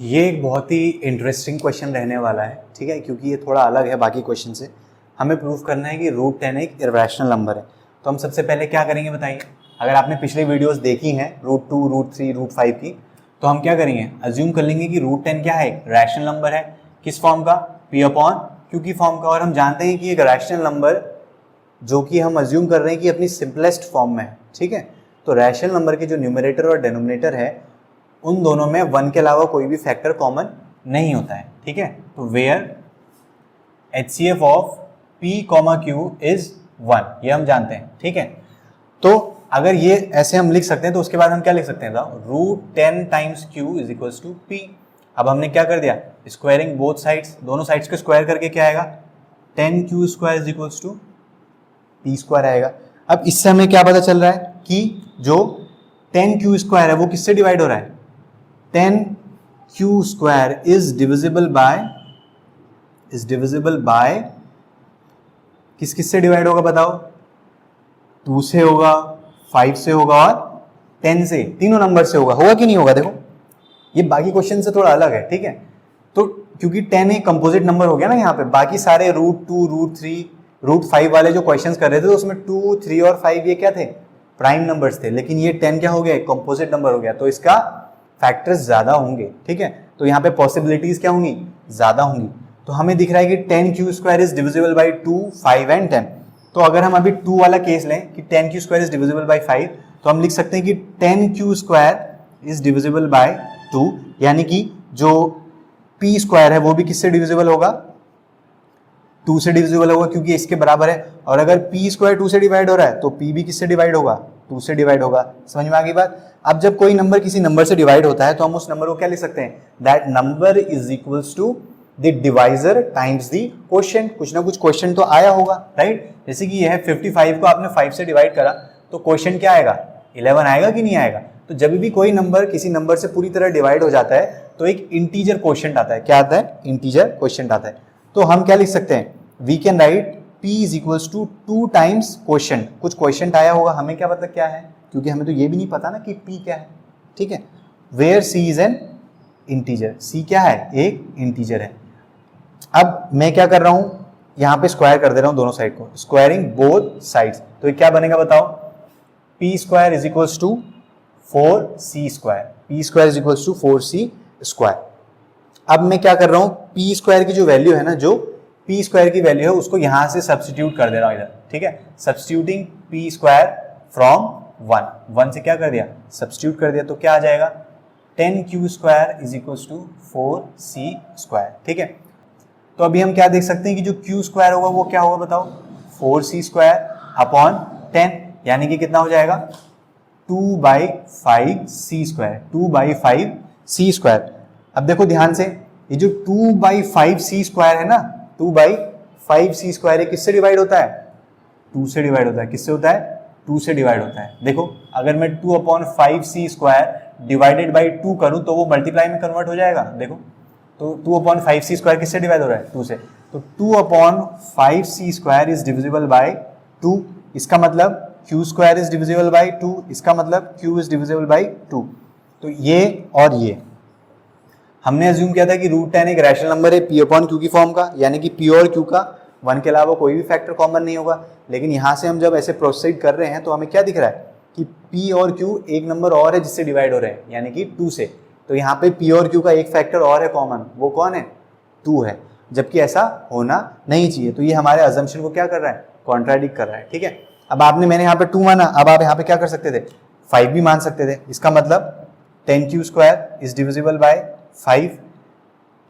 ये एक बहुत ही इंटरेस्टिंग क्वेश्चन रहने वाला है, ठीक है, क्योंकि ये थोड़ा अलग है बाकी क्वेश्चन से। हमें प्रूव करना है कि रूट 10 एक इररेशनल नंबर है। तो हम सबसे पहले क्या करेंगे बताइए। अगर आपने पिछली वीडियोस देखी हैं रूट 2, रूट 3, रूट 5 की, तो हम क्या करेंगे, अज्यूम कर लेंगे कि रूट 10 क्या है, एक रैशनल नंबर है। किस फॉर्म का, पी अपॉन क्यू की फॉर्म का। और हम जानते हैं कि एक रैशनल नंबर जो कि हम अज्यूम कर रहे हैं कि अपनी सिंपलेस्ट फॉर्म में है, ठीक है। तो रैशनल नंबर के जो न्यूमरेटर और डिनोमिनेटर है उन दोनों में 1 के अलावा कोई भी फैक्टर कॉमन नहीं होता है, ठीक है। तो where HCF of P, Q is 1, ये हम जानते हैं, ठीक है। तो अगर ये ऐसे हम लिख सकते हैं तो उसके बाद हम क्या लिख सकते हैं, root 10 times Q is equals to P। अब हमने क्या कर दिया, स्क्वायरिंग बोथ साइड्स, दोनों साइड्स को स्क्वायर करके क्या आएगा, 10Q square is equals to P square आएगा। अब इससे हमें क्या पता चल रहा है कि जो 10Q स्क्वायर है वो किससे डिवाइड हो रहा है, 10Q square is divisible by किस से डिवाइड होगा बताओ, 2 से होगा, 5 से होगा और 10 से, तीनों नंबर से होगा कि नहीं होगा। देखो ये बाकी क्वेश्चन से थोड़ा अलग है, ठीक है। तो क्योंकि 10 एक कंपोजिट नंबर हो गया ना यहाँ पे, बाकी सारे रूट 2, रूट 3, रूट 5 वाले जो क्वेश्चंस कर रहे थे तो उसमें 2, 3 और 5 ये क्या थे, प्राइम नंबर्स थे। लेकिन ये 10 क्या हो गया, कंपोजिट नंबर हो गया, तो इसका फैक्टर्स ज्यादा होंगे, ठीक है। तो यहाँ पे पॉसिबिलिटीज क्या होंगी, ज्यादा होंगी। तो हमें दिख रहा है कि 10Q square is divisible by 2, 5 and 10। तो अगर हम अभी 2 वाला केस लें कि 10Q square is divisible by 5, तो हम लिख सकते हैं कि 10Q square is divisible by 2, यानी कि जो P स्क्वायर है वो भी किससे डिविजिबल होगा, 2 से डिविजिबल होगा, क्योंकि इसके बराबर है। और अगर P स्क्वायर 2 से डिवाइड हो रहा है तो P भी किससे डिवाइड होगा, 2 से डिवाइड होगा। समझ में आ गई बात। अब जब कोई नंबर किसी नंबर से डिवाइड होता है तो हम उस नंबर को क्या लिख सकते हैं, that number is equals to the divisor times the quotient. कुछ ना कुछ क्वोशिएंट तो आया होगा, राइट। जैसे कि यह है 55 को आपने 5 से डिवाइड करा तो क्वोशिएंट क्या आएगा, 11 आएगा कि नहीं आएगा। तो जब भी कोई नंबर किसी नंबर से पूरी तरह डिवाइड हो जाता है तो एक इंटीजर क्वोशिएंट आता है। क्या आता है, इंटीजर क्वोशिएंट आता है। तो हम क्या लिख सकते हैं, we can write P is equals to 2 times quotient. कुछ क्वोशिएंट आया होगा, हमें क्या पता क्या है, क्योंकि हमें तो ये भी नहीं पता ना कि P क्या है, ठीक है। Where C is an integer, C क्या है, एक इंटीजर है। अब मैं क्या कर रहा हूं, यहां पे स्क्वायर कर दे रहा हूं दोनों साइड को, स्क्वायरिंग बोथ साइड्स। तो ये क्या बनेगा बताओ, P square is equals to 4C square, P square is equals to 4C square. अब मैं क्या कर रहा हूं, P स्क्वायर की जो वैल्यू है ना, जो P स्क्वायर की वैल्यू है उसको यहां से सब्स्टिट्यूट कर दे रहा हूं इधर, ठीक है। सब्स्टिट्यूटिंग P स्क्वायर फ्रॉम 1 से क्या कर दिया, सब्स्टिट्यूट कर दिया, तो क्या आ जाएगा, 10Q square is equals to 4C square, ठीक है। तो अभी हम क्या देख सकते हैं कि जो Q स्क्वायर होगा वो क्या होगा बताओ, 4C स्क्वायर अपॉन 10, यानी कि कितना हो जाएगा, 2/5C स्क्वायर, 2/5C स्क्वायर। अब देखो ध्यान से, ये जो 2/5C स्क्वायर है ना, 2/5C स्क्वायर है किससे डिवाइड होता है, 2 से डिवाइड होता है। किससे होता है, 2 से डिवाइड होता है। देखो अगर मैं 2/5C स्क्वायर डिवाइडेड बाई 2 करूं तो वो मल्टीप्लाई में कन्वर्ट हो जाएगा। देखो तो 2/5C स्क्वायर किससे डिवाइड हो रहा है, 2 से। तो 2/5C square is divisible by 2, इसका मतलब Q square is divisible by 2, इसका मतलब Q इज डिविजिबल बाय 2। तो ये और ये हमने अज्यूम किया था कि रूट 10 एक रैशनल नंबर है P अपॉन Q की फॉर्म का, यानी कि P और Q का 1 के अलावा कोई भी फैक्टर कॉमन नहीं होगा। लेकिन यहाँ से हम जब ऐसे प्रोसीड कर रहे हैं तो हमें क्या दिख रहा है कि P और Q एक नंबर और है जिससे डिवाइड हो रहे हैं, यानी कि 2 से। तो यहाँ पे P और Q का एक फैक्टर और है कॉमन, वो कौन है, 2 है, जबकि ऐसा होना नहीं चाहिए। तो ये हमारे अजम्पशन को क्या कर रहा है, कॉन्ट्राडिक्ट कर रहा है, ठीक है। अब मैंने यहाँ पे 2 माना, अब आप यहाँ पे क्या कर सकते थे, 5 भी मान सकते थे। इसका मतलब 10Q square is divisible by 5,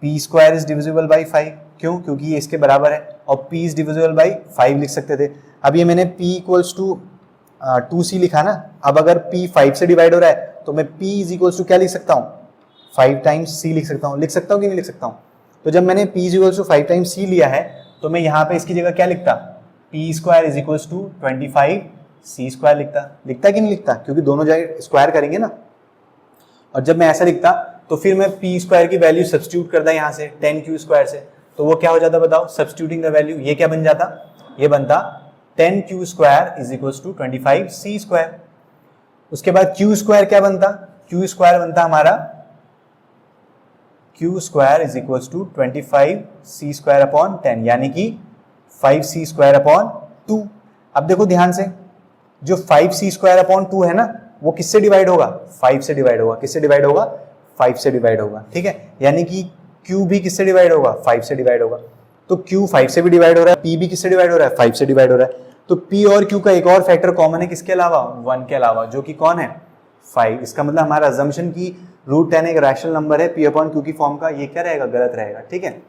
P square is divisible by 5, क्यों, क्योंकि ये इसके बराबर है, और P इज डिविजिबल बाई 5 लिख सकते थे। अब ये मैंने P इक्वल्स टू 2C लिखा ना। अब अगर P 5 से डिवाइड हो रहा है तो मैं P इज इक्वल्स टू क्या लिख सकता हूँ, 5 टाइम्स C लिख सकता हूँ। लिख सकता हूँ कि नहीं लिख सकता हूँ। तो जब मैंने P is equals to 5 times C लिया है तो मैं यहाँ पे इसकी जगह क्या लिखता, P square is equals to 25C square लिखता कि नहीं लिखता, क्योंकि दोनों जगह स्क्वायर करेंगे ना। और जब मैं ऐसा लिखता तो फिर मैं P स्क्वायर की वैल्यू सब्स्टिट्यूट करता यहाँ से 10Q स्क्वायर से, तो वो क्या हो जाता बताओ, सब्स्टिट्यूटिंग द वैल्यू, ये क्या बन जाता, ये बनता 10Q square is equals to 25C square. उसके बाद Q स्क्वायर क्या बनता, Q स्क्वायर बनता हमारा Q square is equal to 25c² upon 10, यानी कि 5c² अपॉन 2। अब देखो ध्यान से, जो 5c² अपॉन 2 है ना, वो किससे डिवाइड होगा? 5 से डिवाइड होगा। किससे डिवाइड होगा? 5 से डिवाइड होगा। ठीक है, यानी कि q भी किससे डिवाइड होगा? 5 से डिवाइड होगा। तो q 5 से भी डिवाइड हो रहा है, p भी किससे डिवाइड हो रहा है? 5 से डिवाइड हो रहा है। तो p और q का एक और फैक्टर कॉमन है, किसके अलावा? 1 के अलावा, जो कि कौन है? 5। इसका मतलब हमारा अजम्पशन की √10 एक रैशनल नंबर है p अपॉन q की फॉर्म का, ये क्या रहेगा? गलत रहेगा। ठीक है,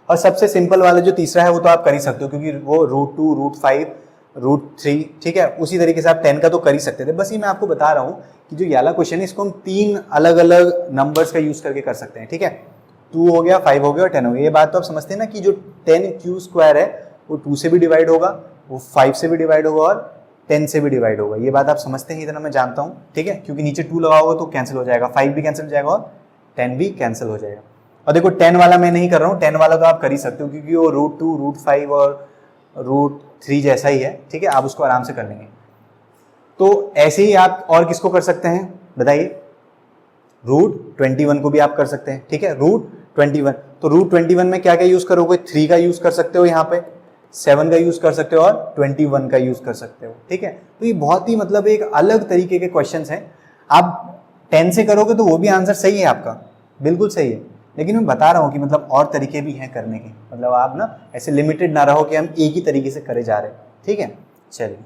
और सबसे सिंपल वाला जो तीसरा है वो तो आप कर ही सकते हो, क्योंकि वो √2, √5, √3, ठीक है, उसी तरीके से आप 10 का तो कर ही सकते थे। बस ये मैं आपको बता रहा हूँ कि जो ये वाला क्वेश्चन है इसको हम 3 अलग अलग नंबर्स का यूज करके कर सकते हैं। ठीक है, 2 हो गया, 5 हो गया और 10 हो गया। ये बात तो आप समझते हैं ना कि जो 10q² है वो 2 से भी डिवाइड होगा, वो 5 से भी डिवाइड होगा और 10 से भी डिवाइड होगा। ये बात आप समझते हैं, इतना मैं जानता हूँ। ठीक है, क्योंकि नीचे 2 लगाओगे तो कैंसिल हो जाएगा, 5 भी कैंसिल हो जाएगा और 10 भी कैंसिल हो जाएगा। और देखो 10 वाला मैं नहीं कर रहा हूँ, 10 वाला तो आप कर ही सकते हो, क्योंकि वो √2, √5 और √3 जैसा ही है। ठीक है, आप उसको आराम से कर लेंगे। तो ऐसे ही आप और किसको कर सकते हैं बताइए? √21 को भी आप कर सकते हैं। ठीक है, √21, तो √21 में क्या क्या यूज करोगे? 3 का यूज कर सकते हो, यहाँ पे 7 का यूज कर सकते हो और 21 का यूज कर सकते हो। ठीक है, तो ये बहुत ही मतलब एक अलग तरीके के क्वेश्चंस हैं। आप 10 से करोगे तो वो भी आंसर सही है आपका, बिल्कुल सही है, लेकिन मैं बता रहा हूँ कि मतलब और तरीके भी हैं करने के। मतलब आप ना ऐसे लिमिटेड ना रहो कि हम एक ही तरीके से करे जा रहे हैं। ठीक है, चलिए।